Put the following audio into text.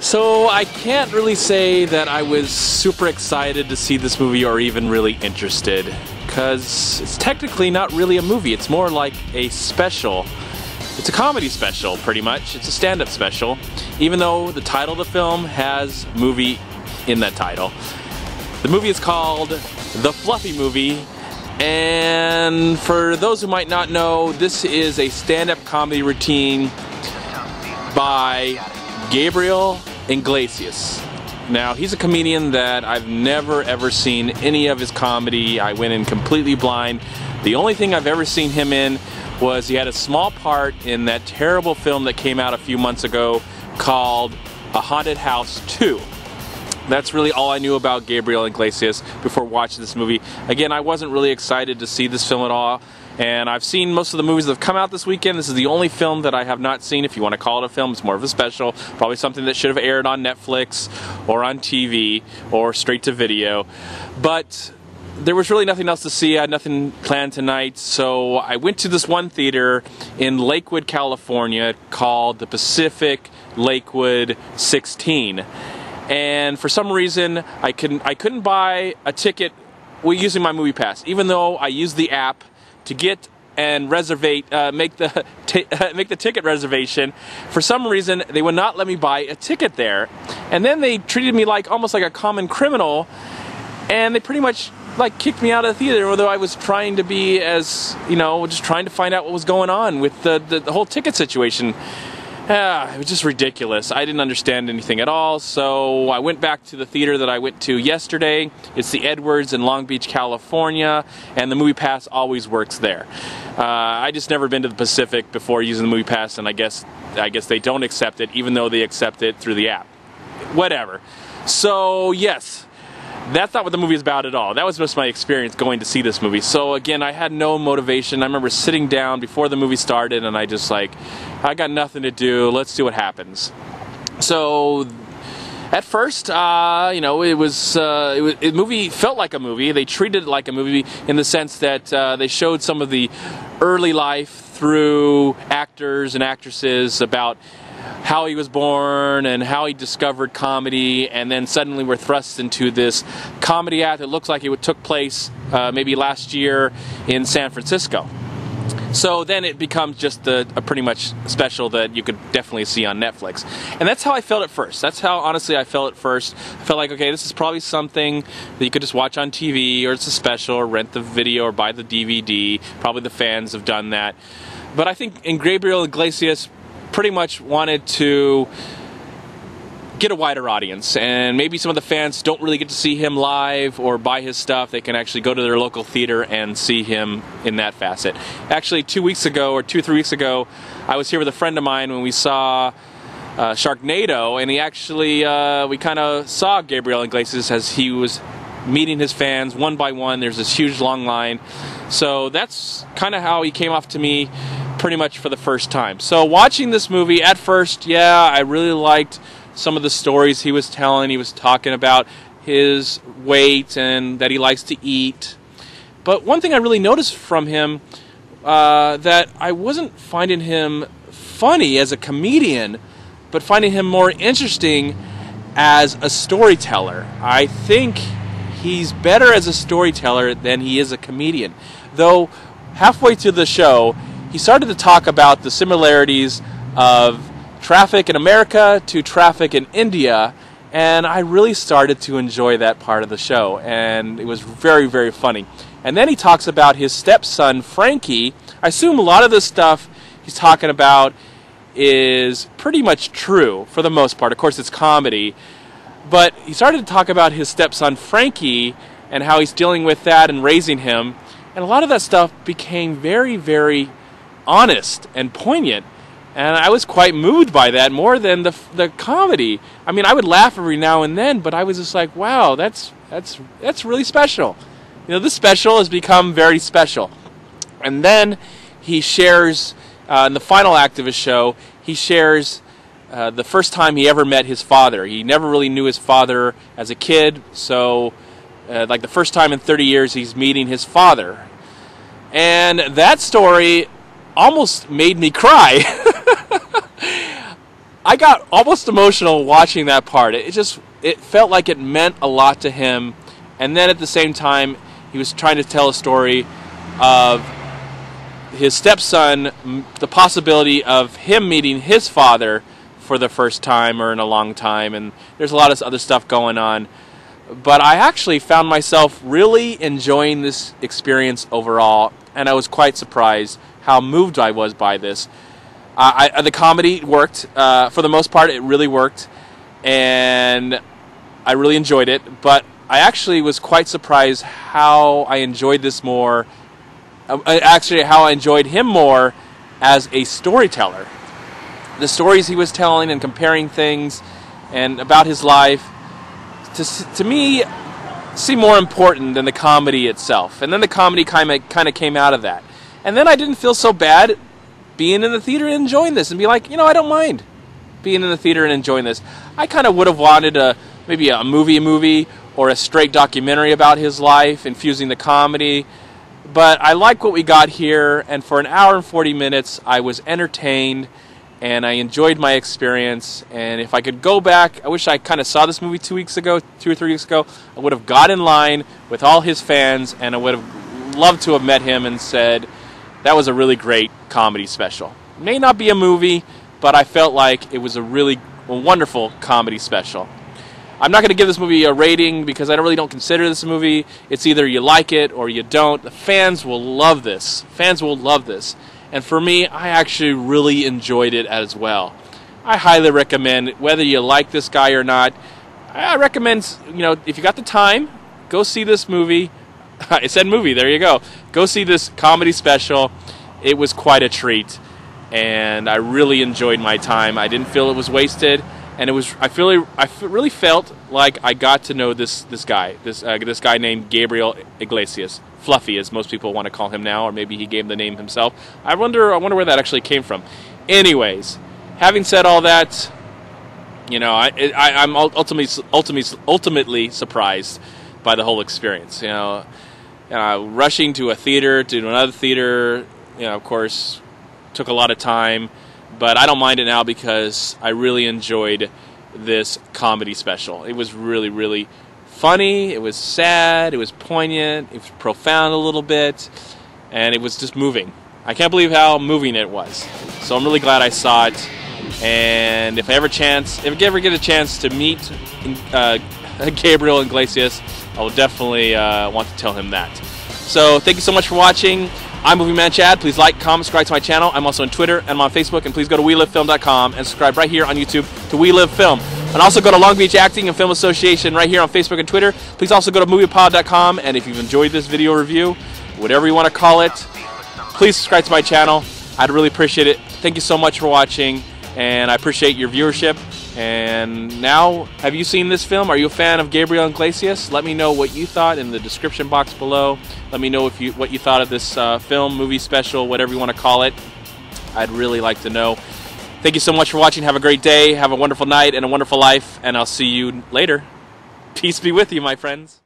So I can't really say that I was super excited to see this movie or even really interested, because it's technically not really a movie. It's more like a special. It's a comedy special, pretty much. It's a stand-up special, even though the title of the film has movie in that title. The movie is called The Fluffy Movie, and for those who might not know, this is a stand-up comedy routine by Gabriel Iglesias. Now, he's a comedian that I've never ever seen any of his comedy. I went in completely blind. The only thing I've ever seen him in was he had a small part in that terrible film that came out a few months ago called A Haunted House 2. That's really all I knew about Gabriel Iglesias before watching this movie. Again, I wasn't really excited to see this film at all. And I've seen most of the movies that have come out this weekend. This is the only film that I have not seen. If you want to call it a film, it's more of a special. Probably something that should have aired on Netflix or on TV or straight to video. But there was really nothing else to see. I had nothing planned tonight. So I went to this one theater in Lakewood, California called the Pacific Lakewood 16. And for some reason, I couldn't buy a ticket using my MoviePass, even though I used the app to get and make the ticket reservation. For some reason, they would not let me buy a ticket there, and then they treated me like almost like a common criminal, and they pretty much like kicked me out of the theater, although I was trying to be as, you know, just trying to find out what was going on with the whole ticket situation. It was just ridiculous. I didn't understand anything at all, so I went back to the theater that I went to yesterday. It's the Edwards in Long Beach, California, and the MoviePass always works there. I just never been to the Pacific before using the MoviePass, and I guess they don't accept it, even though they accept it through the app. Whatever. So yes, that's not what the movie is about at all. That was just my experience going to see this movie. So again, I had no motivation. I remember sitting down before the movie started, and I just like, I got nothing to do. Let's see what happens. So at first, you know, the movie felt like a movie. They treated it like a movie in the sense that they showed some of the early life through actors and actresses about how he was born and how he discovered comedy, and then suddenly we're thrust into this comedy act that looks like it took place maybe last year in San Francisco. So then it becomes just a pretty much special that you could definitely see on Netflix. And that's how I felt at first. That's how, honestly, I felt at first. I felt like, okay, this is probably something that you could just watch on TV, or it's a special, or rent the video, or buy the DVD. Probably the fans have done that. But I think Gabriel Iglesias pretty much wanted to get a wider audience, and maybe some of the fans don't really get to see him live or buy his stuff. They can actually go to their local theater and see him in that facet. Actually, 2 weeks ago, or 2 or 3 weeks ago, I was here with a friend of mine when we saw Sharknado, and he actually, we kind of saw Gabriel Iglesias as he was meeting his fans one by one. There's this huge long line. So that's kind of how he came off to me pretty much for the first time. So watching this movie, at first, yeah, I really liked some of the stories he was telling. He was talking about his weight and that he likes to eat. But one thing I really noticed from him, that I wasn't finding him funny as a comedian, but finding him more interesting as a storyteller. I think he's better as a storyteller than he is a comedian. Though halfway through the show, he started to talk about the similarities of traffic in America to traffic in India, and I really started to enjoy that part of the show, and it was very, very funny. And then he talks about his stepson, Frankie. I assume a lot of the stuff he's talking about is pretty much true for the most part. Of course, it's comedy. But he started to talk about his stepson, Frankie, and how he's dealing with that and raising him. And a lot of that stuff became very, very honest and poignant. And I was quite moved by that, more than the comedy. I mean, I would laugh every now and then, but I was just like, wow, that's really special. You know, this special has become very special. And then he shares, in the final act of his show, he shares the first time he ever met his father. He never really knew his father as a kid, so like the first time in 30 years he's meeting his father. And that story almost made me cry. I got almost emotional watching that part. It felt like it meant a lot to him, and then at the same time, he was trying to tell a story of his stepson, the possibility of him meeting his father for the first time or in a long time, and there's a lot of other stuff going on. But I actually found myself really enjoying this experience overall, and I was quite surprised how moved I was by this. The comedy worked. For the most part, it really worked, and I really enjoyed it. But I actually was quite surprised how I enjoyed this more. Actually, how I enjoyed him more as a storyteller. The stories he was telling and comparing things and about his life, to me, seemed more important than the comedy itself. And then the comedy kind of came out of that. And then I didn't feel so bad being in the theater and enjoying this, and be like, I don't mind being in the theater and enjoying this. I kind of would have wanted maybe a movie or a straight documentary about his life, infusing the comedy. But I like what we got here, and for an hour and 40 minutes, I was entertained, and I enjoyed my experience. And if I could go back, I wish I kind of saw this movie 2 or 3 weeks ago. I would have got in line with all his fans, and I would have loved to have met him and said, that was a really great comedy special. It may not be a movie, but I felt like it was a wonderful comedy special. I'm not going to give this movie a rating because I really don't consider this a movie. It's either you like it or you don't. The fans will love this. Fans will love this. And for me, I actually really enjoyed it as well. I highly recommend, whether you like this guy or not, I recommend, if you got the time, go see this movie. I said movie, there you go. Go see this comedy special. It was quite a treat, and I really enjoyed my time. I didn't feel it was wasted, and I really felt like I got to know this guy named Gabriel Iglesias, Fluffy, as most people want to call him now, or maybe he gave the name himself. I wonder where that actually came from. Anyways, having said all that, I'm ultimately surprised by the whole experience. Rushing to a theater, to another theater, of course, took a lot of time, but I don't mind it now because I really enjoyed this comedy special. It was really, really funny, it was sad, it was poignant, it was profound a little bit, and it was just moving. I can't believe how moving it was. So I'm really glad I saw it, and if I ever get a chance to meet Gabriel Iglesias, I will definitely want to tell him that. So thank you so much for watching. I'm MovieManCHAD. Please like, comment, subscribe to my channel. I'm also on Twitter and I'm on Facebook. And please go to WeLiveFilm.com and subscribe right here on YouTube to We Live Film. And also go to Long Beach Acting and Film Association right here on Facebook and Twitter. Please also go to MoviePod.com. And if you've enjoyed this video review, whatever you want to call it, please subscribe to my channel. I'd really appreciate it. Thank you so much for watching, and I appreciate your viewership. And now, have you seen this film? Are you a fan of Gabriel Iglesias? Let me know what you thought in the description box below. Let me know what you thought of this film, movie special, whatever you want to call it. I'd really like to know. Thank you so much for watching. Have a great day. Have a wonderful night and a wonderful life. And I'll see you later. Peace be with you, my friends.